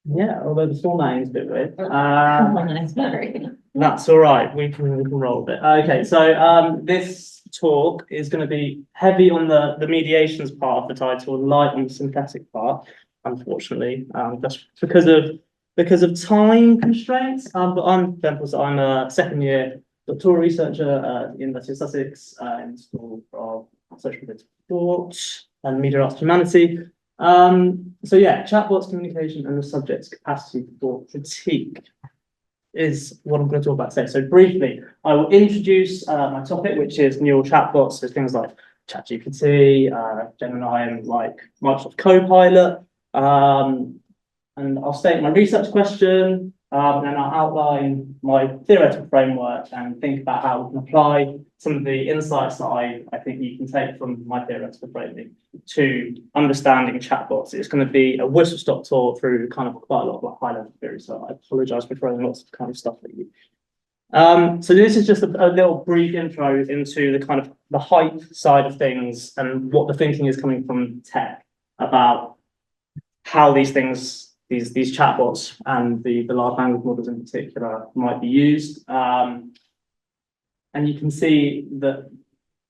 Yeah, although the formatting is a bit weird. Sorry. That's all right. We can roll with it. Okay, so this talk is going to be heavy on the mediations part of the title, light on the synthetic part. Unfortunately, that's because of time constraints. But I'm a second year doctoral researcher at the University of Sussex in the School of Social Thought and Media Arts Humanity. So yeah, chatbots, communication, and the subject's capacity for critique is what I'm going to talk about today. So briefly, I will introduce my topic, which is neural chatbots, so things like ChatGPT, Gemini, and like Microsoft Copilot. And I'll state my research question, and then I'll outline my theoretical framework and think about how we can apply some of the insights that I think you can take from my theoretical framing to understanding chatbots. It's going to be a whistle-stop tour through kind of quite a lot of like high-level theory, so I apologise for throwing lots of kind of stuff at you. So this is just a little brief intro into the kind of the hype side of things and what the thinking is coming from tech about how these things, these chatbots and the large language models in particular might be used. And you can see that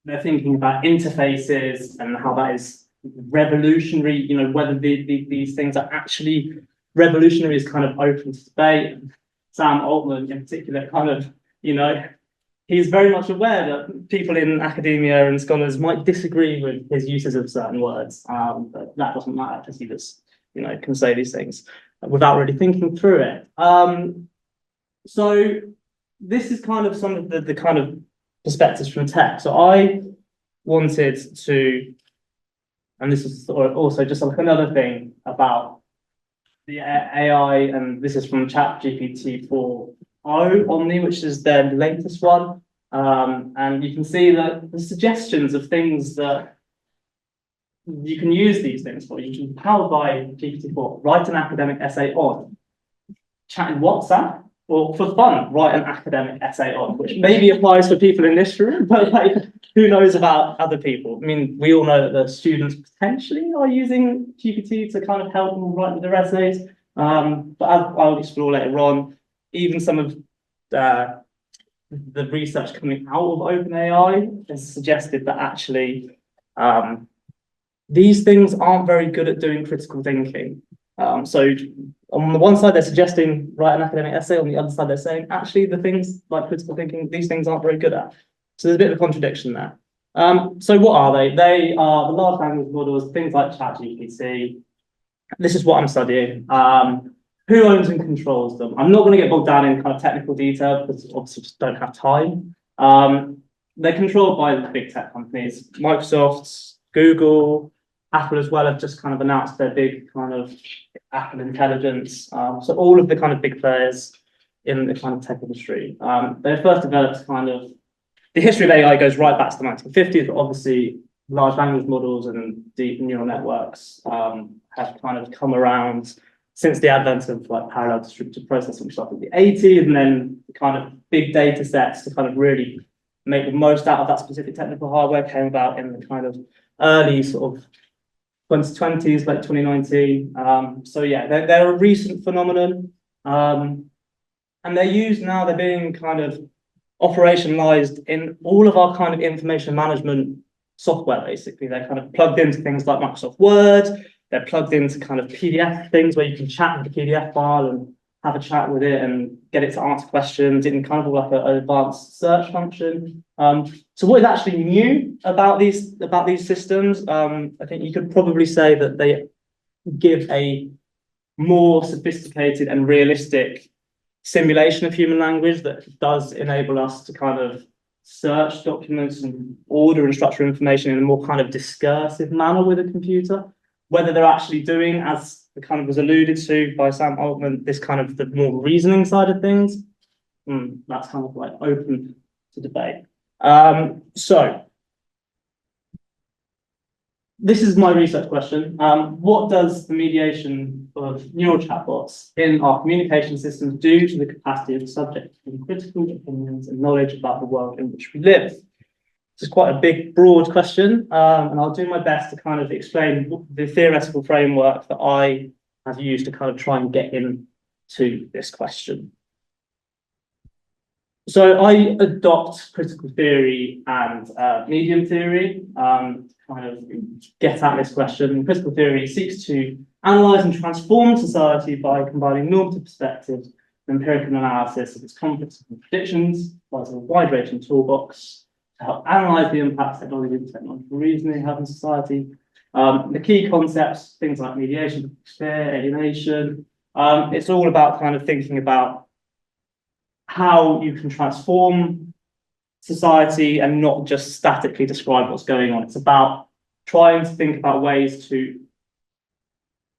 they're thinking about interfaces and how that is revolutionary, you know, whether these things are actually revolutionary is kind of open to debate. Sam Altman in particular kind of, you know, he's very much aware that people in academia and scholars might disagree with his uses of certain words, but that doesn't matter because he just, you know, can say these things without really thinking through it. So this is kind of some of the kind of perspectives from tech. So I wanted to, and this is also just like another thing about the AI, and this is from ChatGPT 4o Omni, which is their latest one. And you can see that the suggestions of things that you can use these things for. You can, powered by GPT-4, write an academic essay on, chat in WhatsApp, or for fun, write an academic essay on, which maybe applies for people in this room, but like, who knows about other people? I mean, we all know that the students potentially are using GPT to kind of help them write their essays, but as I'll explore later on, even some of the research coming out of OpenAI has suggested that actually these things aren't very good at doing critical thinking. So on the one side, they're suggesting write an academic essay. On the other side, they're saying actually the things like critical thinking, these things aren't very good at. So there's a bit of a contradiction there. So what are they? They are the large language models, things like ChatGPT. This is what I'm studying. Who owns and controls them? I'm not going to get bogged down in kind of technical detail because obviously just don't have time. They're controlled by the big tech companies, Microsoft, Google, Apple as well have just kind of announced their big kind of Apple Intelligence. So all of the kind of big players in the kind of tech industry. They first developed kind of, the history of AI goes right back to the 1950s, but obviously large language models and deep neural networks have kind of come around since the advent of like parallel distributed processing, which started in the 80s, and then kind of big data sets to kind of really make the most out of that specific technical hardware came about in the kind of early sort of 2020s, like 2019. So yeah, they're a recent phenomenon. And they're used now, they're being kind of operationalized in all of our kind of information management software, basically. They're kind of plugged into things like Microsoft Word, they're plugged into kind of PDF things where you can chat with the PDF file and have a chat with it and get it to answer questions in kind of like an advanced search function. So what is actually new about these systems? I think you could probably say that they give a more sophisticated and realistic simulation of human language that does enable us to kind of search documents and order and structure information in a more kind of discursive manner with a computer. Whether they're actually doing, as the kind of was alluded to by Sam Altman, this kind of the more reasoning side of things, that's kind of like open to debate. So this is my research question. What does the mediation of neural chatbots in our communication systems do to the capacity of the subject to form critical opinions and knowledge about the world in which we live? This is quite a big, broad question, and I'll do my best to kind of explain the theoretical framework that I has used to kind of try and get into this question. So I adopt critical theory and medium theory to kind of get at this question. Critical theory seeks to analyse and transform society by combining normative perspectives and empirical analysis of its conflicts and contradictions, utilizing a wide-ranging toolbox to help analyse the impacts technology and technological reasoning have in society. The key concepts, things like mediation, sphere, alienation, it's all about kind of thinking about how you can transform society and not just statically describe what's going on. It's about trying to think about ways to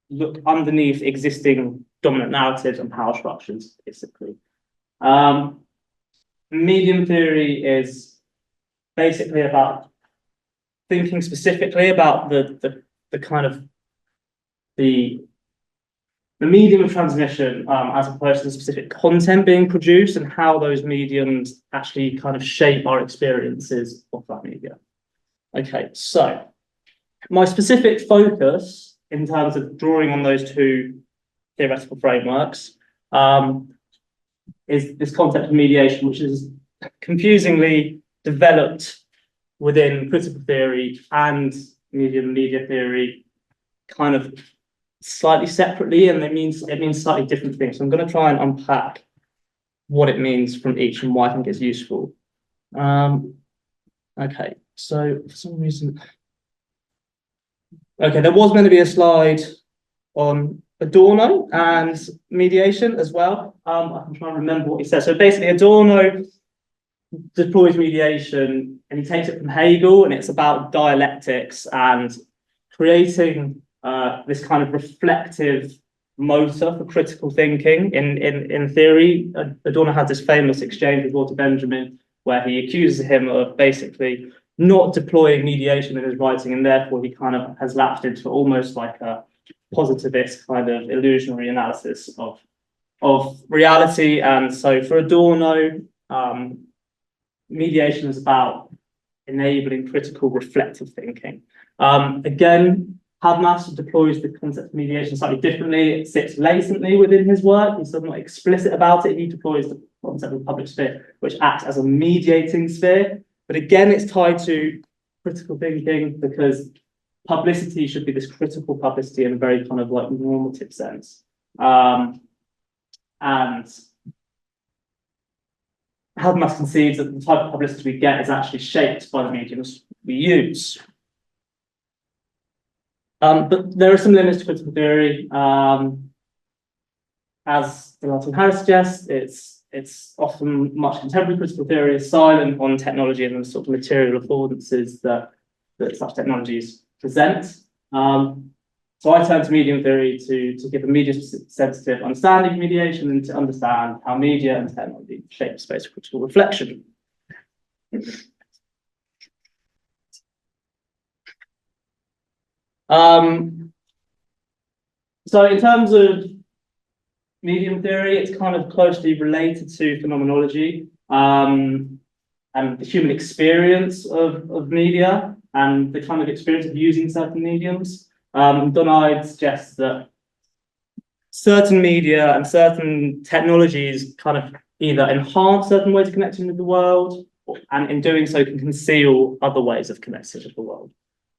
look underneath existing dominant narratives and power structures, basically. Medium theory is basically about thinking specifically about the kind of the medium of transmission as opposed to the specific content being produced and how those mediums actually kind of shape our experiences of that media. Okay, so my specific focus in terms of drawing on those two theoretical frameworks is this concept of mediation, which is confusingly developed within critical theory and media theory kind of slightly separately, and it means slightly different things. So I'm going to try and unpack what it means from each and why I think it's useful. Okay, so for some reason, okay, there was meant to be a slide on Adorno and mediation as well. I can try and remember what he said. So basically, Adorno deploys mediation, and he takes it from Hegel, and it's about dialectics and creating this kind of reflective motor for critical thinking in theory. Adorno had this famous exchange with Walter Benjamin where he accuses him of basically not deploying mediation in his writing, and therefore he kind of has lapsed into almost like a positivist kind of illusionary analysis of reality. And so for Adorno, mediation is about enabling critical reflective thinking. Again, Habermas deploys the concept of mediation slightly differently. It sits latently within his work. He's not explicit about it. He deploys the concept of the public sphere, which acts as a mediating sphere. But again, it's tied to critical thinking because publicity should be this critical publicity in a very kind of like normative sense. And Habermas concedes that the type of publicity we get is actually shaped by the mediums we use. But there are some limits to critical theory. As Martin Harris suggests, it's often much contemporary critical theory is silent on technology and the sort of material affordances that such technologies present. So I turn to medium theory to give a media-sensitive understanding of mediation and to understand how media and technology shape space of critical reflection. So in terms of medium theory, it's kind of closely related to phenomenology and the human experience of media and the kind of experience of using certain mediums. Donide suggests that certain media and certain technologies kind of either enhance certain ways of connecting with the world, and in doing so can conceal other ways of connecting with the world.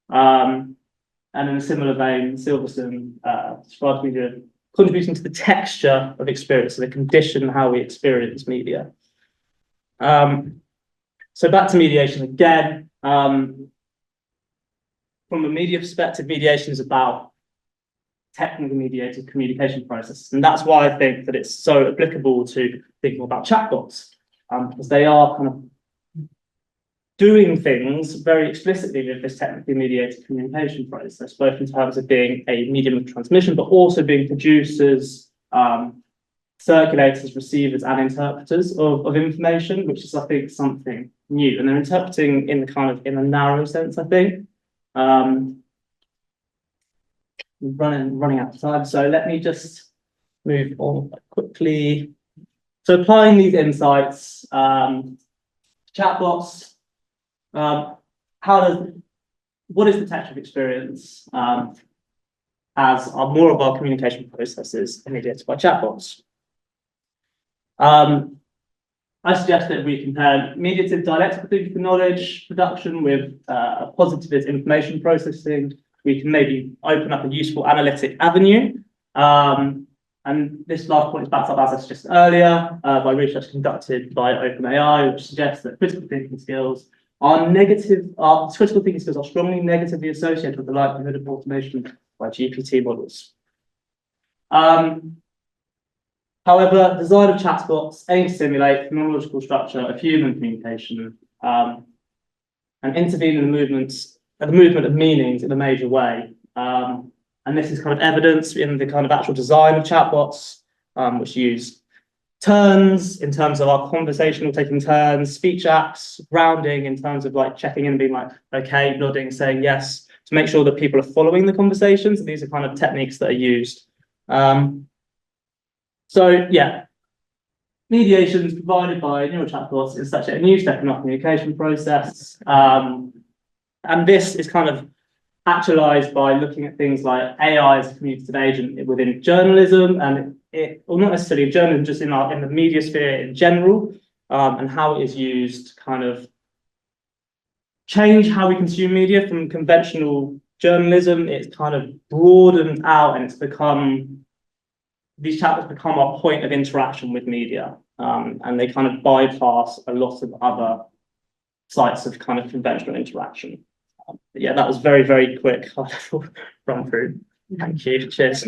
And in a similar vein, Silverson describes media contributing to the texture of experience, so they condition how we experience media. So back to mediation again. From a media perspective, mediation is about technically mediated communication processes. And that's why I think that it's so applicable to thinking about chatbots, because they are kind of doing things very explicitly with this technically mediated communication process, both in terms of being a medium of transmission, but also being producers, circulators, receivers, and interpreters of information, which is, I think, something new. And they're interpreting in a narrow sense, I think. Running out of time, so let me just move on quickly. So applying these insights, chatbots. What is the texture of experience? as are more of our communication processes mediated by chatbots. I suggest that we compare mediated dialectical thinking for knowledge production with positivist information processing. We can maybe open up a useful analytic avenue. And this last point is backed up, as I suggested earlier, by research conducted by OpenAI, which suggests that critical thinking skills are strongly negatively associated with the likelihood of automation by GPT models. However, design of chatbots aim to simulate the phenomenological structure of human communication and intervene in the movement of meanings in a major way. And this is kind of evidenced in the kind of actual design of chatbots, which use turns in terms of our conversational taking turns, speech acts, grounding in terms of like checking in, being like, okay, nodding, saying yes, to make sure that people are following the conversations. And these are kind of techniques that are used. So yeah, mediations provided by neural chatbots is such a new step in our communication process. And this is kind of actualized by looking at things like AI as a communicative agent within journalism, and or not necessarily journalism, just in the media sphere in general, and how it is used to kind of change how we consume media from conventional journalism. It's kind of broadened out, and these chatbots become our point of interaction with media, and they kind of bypass a lot of other sites of kind of conventional interaction. Yeah, that was very, very quick run through. Thank you. Cheers.